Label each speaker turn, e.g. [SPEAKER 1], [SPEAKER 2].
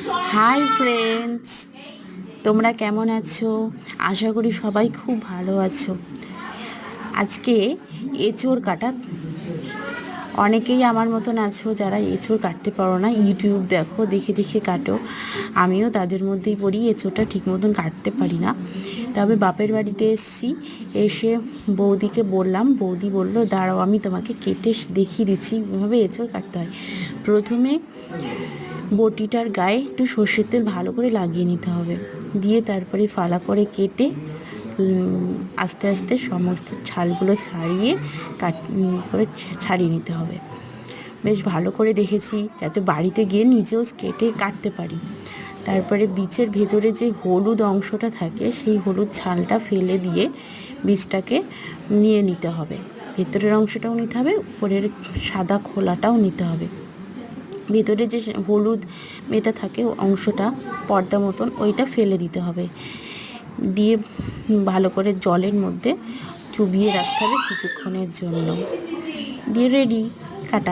[SPEAKER 1] Hi friends, তোমরা কেমন আছো? আশা করি সবাই খুব ভালো আছো। আজকে এঁচোড় কাটা, অনেকেই আমার মতন আছো যারা এঁচোড় কাটতে পারো না, ইউটিউব দেখো, দেখে দেখে কাটো। আমিও তাদের মধ্যেই পড়ি, এঁচোড়টা ঠিক মতন কাটতে পারি না। তবে বাপের বাড়িতে এসেছি, এসে বৌদিকে বললাম, বৌদি বলল দাঁড়াও আমি তোমাকে কেটে দেখিয়ে দিচ্ছি কীভাবে এঁচোড় কাটতে হয়। প্রথমে বটিটার গায়ে একটু সর্ষের তেল ভালো করে লাগিয়ে নিতে হবে, দিয়ে তারপরে ফালা করে কেটে আস্তে আস্তে সমস্ত ছালগুলো ছাড়িয়ে ছাড়িয়ে নিতে হবে। বেশ ভালো করে দেখেছি যাতে বাড়িতে গিয়ে নিজেও কেটে কাটতে পারি। তারপরে বীজের ভেতরে যে হলুদ অংশটা থাকে সেই হলুদ ছালটা ফেলে দিয়ে বীজটাকে নিয়ে নিতে হবে। ভেতরের অংশটাও নিতে হবে, উপরের সাদা খোলাটাও নিতে হবে। ভেতরে যে হলুদ মেটা থাকে অংশটা পর্দা মতন, ওইটা ফেলে দিতে হবে। দিয়ে ভালো করে জলের মধ্যে চুবিয়ে রাখতে হবে কিছুক্ষণের জন্য। দিয়ে রেডি।